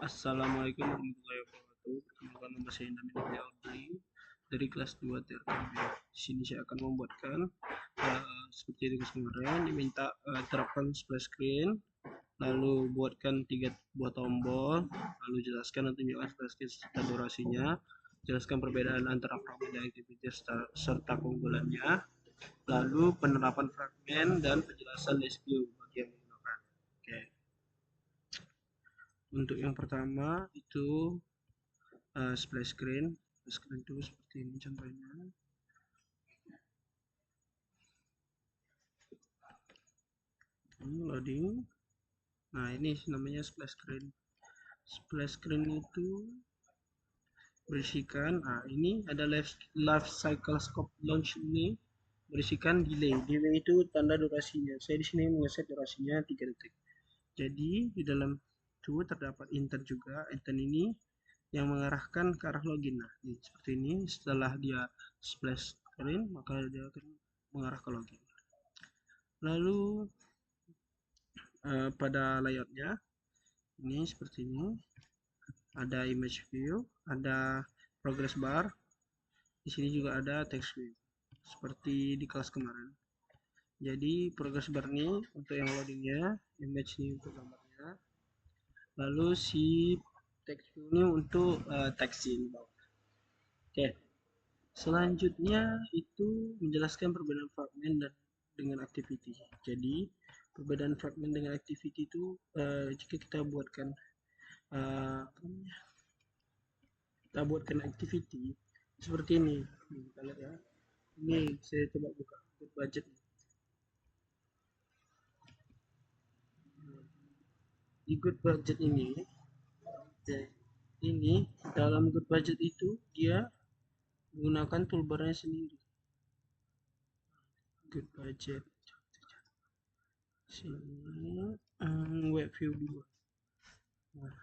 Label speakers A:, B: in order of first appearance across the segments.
A: Assalamualaikum warahmatullahi wabarakatuh. Perkenalkan, nama saya Nabil Audrey dari kelas 2 TRKB. Di sini saya akan membuatkan seperti itu kemarin diminta terapkan splash screen, lalu buatkan 3 buah tombol, lalu jelaskan dan tunjukkan splash screen serta durasinya, jelaskan perbedaan antara fragmen dan activity serta keunggulannya, lalu penerapan fragmen dan penjelasan list view bagi yang menggunakan. Oke. Untuk yang pertama itu splash screen. Splash screen itu seperti ini contohnya. Ini loading. Nah, ini namanya splash screen. Splash screen itu berisikan, ini ada life cycle scope launch ini berisikan delay. Delay itu tanda durasinya. Saya di sini mengeset durasinya 3 detik. Jadi di dalam itu terdapat intent juga. Intent ini yang mengarahkan ke arah login. Nah, ini seperti ini. Setelah dia splash screen, maka dia akan mengarah ke login. Lalu pada layoutnya ini seperti ini, ada image view, ada progress bar, di sini juga ada text view seperti di kelas kemarin. Jadi progress bar ini untuk yang loadingnya, image ini untuk gambarnya, lalu si text view ini untuk tekstin. Oke, selanjutnya itu menjelaskan perbedaan fragmen dan dengan activity. Jadi perbedaan fragmen dengan activity itu jika kita buatkan activity seperti ini. Kita lihat ya. Ini saya coba buka good budget. Di good budget ini dalam good budget itu dia menggunakan toolbarnya sendiri. Good budget sini web view 2. Nah,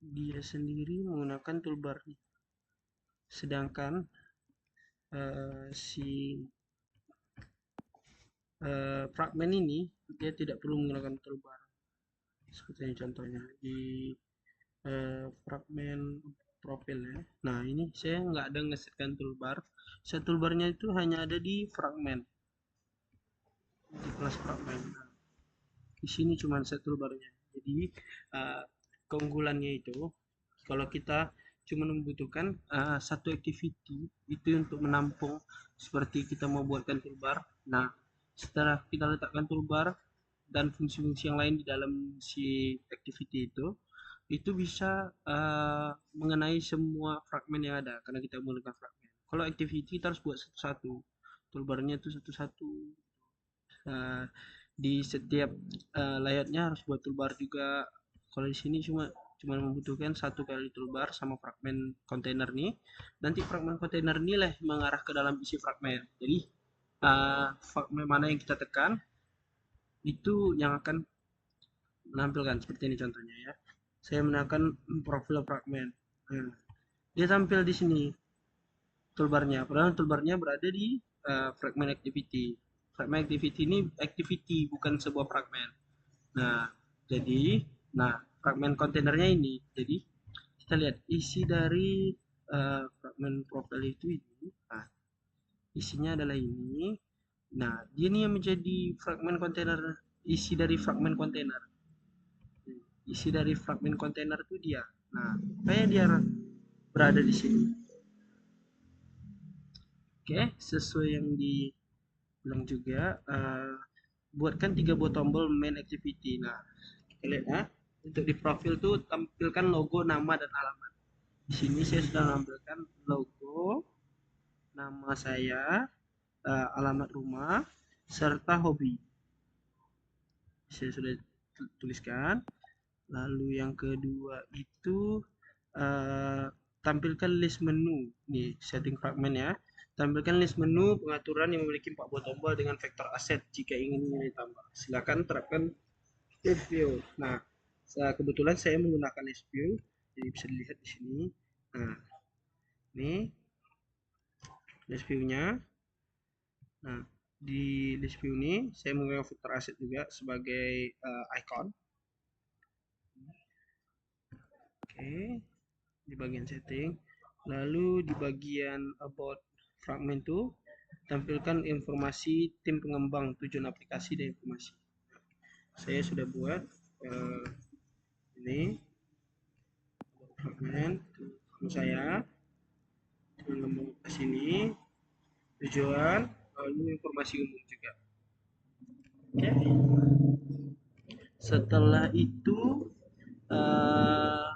A: dia sendiri menggunakan toolbar nih. Sedangkan si fragmen ini dia tidak perlu menggunakan toolbar. Seperti ini contohnya di fragmen profil ya. Nah, ini saya nggak ada ngesetkan toolbar. Set toolbarnya itu hanya ada di fragmen. Di kelas fragmen. Nah, di sini cuma set toolbarnya. Jadi keunggulannya itu kalau kita cuma membutuhkan satu activity itu untuk menampung seperti kita mau buatkan toolbar. Nah, setelah kita letakkan toolbar dan fungsi-fungsi yang lain di dalam si activity itu bisa mengenai semua fragmen yang ada karena kita menggunakan fragmen. Kalau activity kita harus buat satu-satu, toolbarnya itu satu-satu. Di setiap layoutnya harus buat toolbar juga. Kalau di sini cuma membutuhkan satu kali toolbar sama fragmen kontainer nih. Nanti fragmen kontainer ini lah mengarah ke dalam isi fragmen. Jadi fragmen mana yang kita tekan itu yang akan menampilkan seperti ini contohnya ya. Saya menekan profil fragmen. Nah, dia tampil di sini toolbarnya. Padahal toolbarnya berada di fragment activity. Fragment activity ini activity bukan sebuah fragmen. Nah, jadi fragmen kontainernya ini. Jadi kita lihat isi dari fragmen profil itu ini. Nah, isinya adalah ini. Nah, dia ini yang menjadi fragmen kontainer, isi dari fragmen kontainer. Isi dari fragmen kontainer itu dia. Nah, kayak dia berada di sini. Oke, sesuai yang dibilang juga, buatkan 3 buah tombol main activity. Nah, kita lihat ya, untuk di profil tuh tampilkan logo, nama, dan alamat. Di sini saya sudah menampilkan logo, nama saya, alamat rumah, serta hobi. Saya sudah tuliskan. Lalu yang kedua itu tampilkan list menu. Nih, setting fragment ya. Tampilkan list menu pengaturan yang memiliki 4 buah tombol dengan vektor aset jika ingin ditambah. Silakan terapkan list view. Nah, kebetulan saya menggunakan list view, jadi bisa dilihat di sini. Nah, ini list view-nya. Nah, di list view ini saya menggunakan vektor aset juga sebagai icon. Oke, di bagian setting. Lalu di bagian about fragment itu tampilkan informasi tim pengembang, tujuan aplikasi dan informasi. Saya sudah buat ini fragment saya pengembang ke sini, tujuan, lalu informasi umum juga. Oke. Setelah itu uh,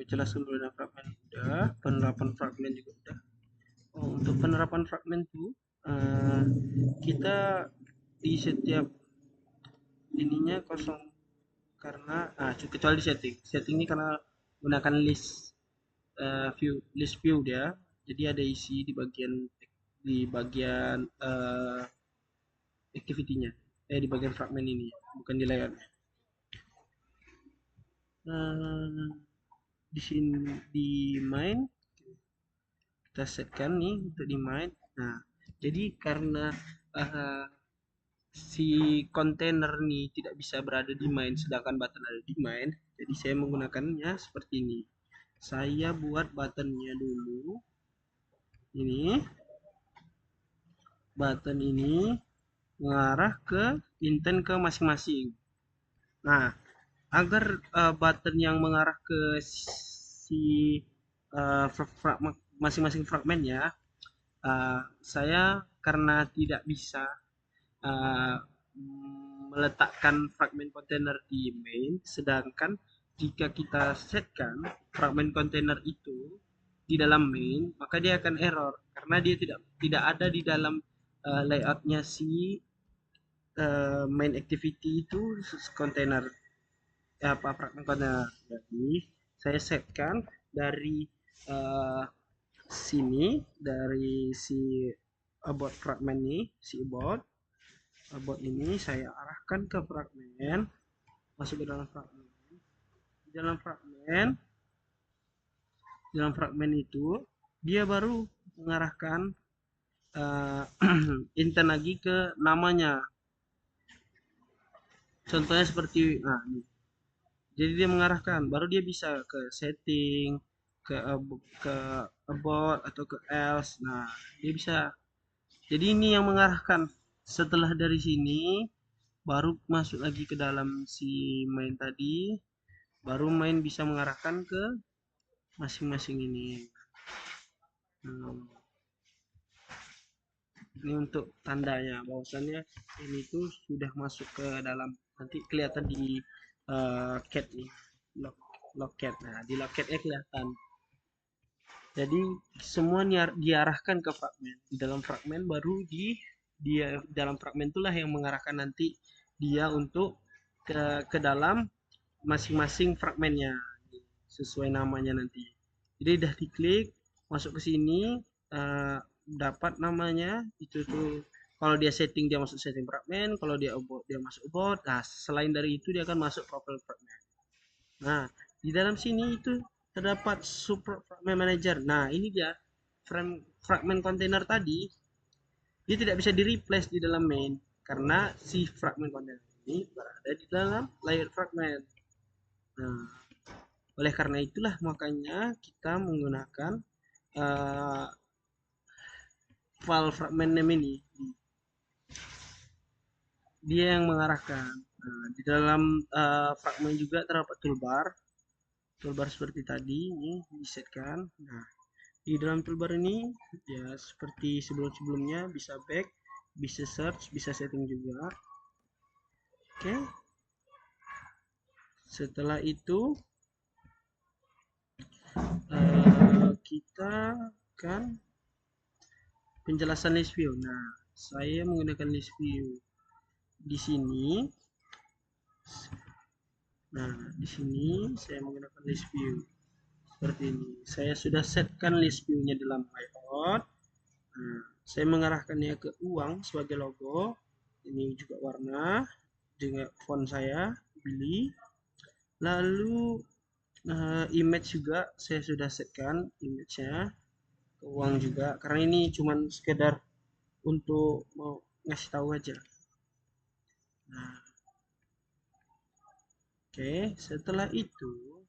A: jelaskan dulu fragmen udah, penerapan fragmen juga udah. Oh, untuk penerapan fragmen itu kita di setiap ininya kosong karena kecuali di setting ini karena gunakan list view dia, jadi ada isi di bagian activity-nya, di bagian fragmen ini, bukan di layout. Di sini di main kita setkan nih untuk di main. Nah, jadi karena si kontainer nih tidak bisa berada di main sedangkan button ada di main, jadi saya menggunakannya seperti ini. Saya buat buttonnya dulu ini, button ini mengarah ke intent ke masing-masing. Nah, agar button yang mengarah ke si masing-masing fragmennya, saya karena tidak bisa uh, meletakkan fragmen kontainer di main, sedangkan jika kita setkan fragmen kontainer itu di dalam main, maka dia akan error karena dia tidak ada di dalam layoutnya si main activity itu kontainer apa fragmen kontainer. Jadi saya setkan dari uh, sini, dari si about fragment ini, si about ini saya arahkan ke fragmen, masuk ke dalam fragmen. Di dalam fragmen, di dalam fragmen itu dia baru mengarahkan intent lagi ke namanya. Contohnya seperti jadi dia mengarahkan, baru dia bisa ke setting, ke about atau ke else. Nah, dia bisa. Jadi ini yang mengarahkan. Setelah dari sini baru masuk lagi ke dalam si main tadi, baru main bisa mengarahkan ke masing-masing ini. Ini untuk tandanya bahwasannya ini tuh sudah masuk ke dalam, nanti kelihatan di cat nih, locket. Nah, di locketnya kelihatan. Jadi semua diarahkan ke fragmen. Di dalam fragmen baru dia dalam fragmen itulah yang mengarahkan nanti dia untuk ke dalam masing-masing fragmennya sesuai namanya nanti. Jadi udah diklik masuk ke sini, dapat namanya itu tuh. Kalau dia setting dia masuk setting fragment, kalau dia about dia masuk about. Nah, selain dari itu dia akan masuk profile fragment. Nah, di dalam sini itu terdapat super fragment manager. Nah, ini dia fragment container tadi, dia tidak bisa di replace di dalam main karena si fragment container ini berada di dalam layer fragment. Nah, oleh karena itulah makanya kita menggunakan file fragment name ini. Dia yang mengarahkan. Nah, di dalam fragment juga terdapat toolbar seperti tadi ini disetkan. Nah, di dalam toolbar ini ya seperti sebelum-sebelumnya, bisa back, bisa search, bisa setting juga. Oke. Setelah itu kita akan penjelasan list view. Nah, saya menggunakan list view di sini. Nah, di sini saya menggunakan list view seperti ini. Saya sudah setkan list view-nya dalam layout. Nah, saya mengarahkannya ke uang sebagai logo. Ini juga warna dengan font saya pilih. Lalu image juga saya sudah setkan image-nya ke uang juga, karena ini cuman sekedar untuk mau ngasih tahu aja. Nah, oke, setelah itu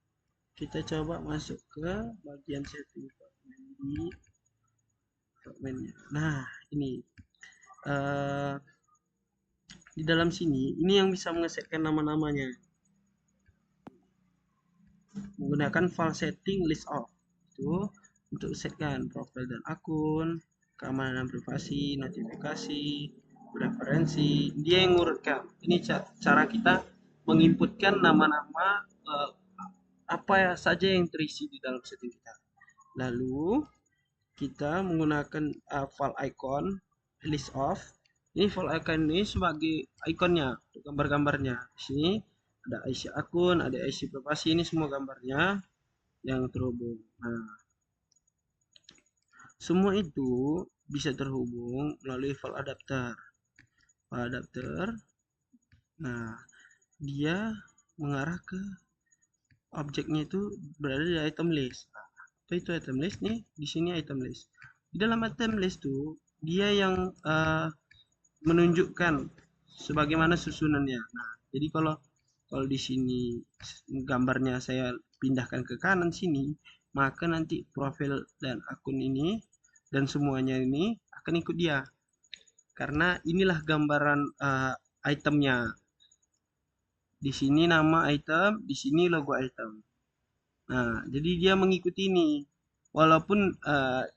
A: Kita coba masuk ke bagian setting fragment di fragmentnya. Nah, ini eh, di dalam sini ini yang bisa mengesetkan nama-namanya menggunakan file setting list of itu untuk setkan profil dan akun, keamanan privasi, notifikasi, preferensi. Dia yang ngurutkan. Ini cara kita menginputkan nama-nama apa ya saja yang terisi di dalam setting kita. Lalu kita menggunakan file icon list of. Ini file icon ini sebagai ikonnya, gambar-gambarnya. Di sini ada IC akun, ada IC privasi, ini semua gambarnya yang terhubung. Nah, semua itu bisa terhubung melalui file adapter. File adapter, nah dia mengarah ke objeknya itu berada di item list. Nah, apa itu item list nih? Di sini item list. Di dalam item list tuh dia yang menunjukkan sebagaimana susunannya. Nah, jadi kalau kalau di sini gambarnya saya pindahkan ke kanan sini, maka nanti profil dan akun ini dan semuanya ini akan ikut dia. Karena inilah gambaran itemnya. Di sini nama item, di sini logo item. Nah, jadi dia mengikuti ini. Walaupun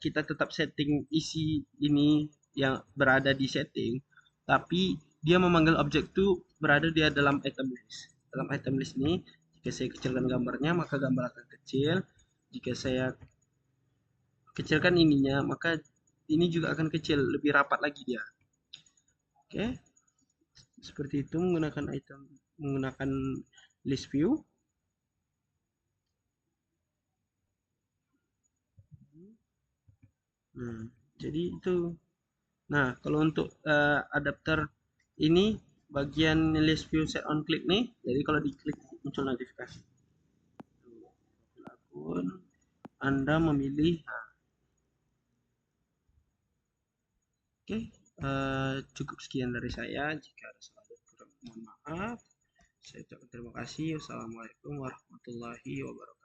A: kita tetap setting isi ini yang berada di setting, tapi dia memanggil objek itu berada di dalam item list. Dalam item list ini, jika saya kecilkan gambarnya, maka gambar akan kecil. Jika saya kecilkan ininya, maka ini juga akan kecil, lebih rapat lagi dia. Oke, seperti itu menggunakan list view. Nah, jadi itu. Nah, kalau untuk adapter ini bagian list view set on click nih. Jadi kalau diklik muncul notifikasi. Akun Anda memilih. Nah, oke, cukup sekian dari saya. Jika ada salah kurang mohon maaf. Saya ucapkan terima kasih. Wassalamualaikum warahmatullahi wabarakatuh.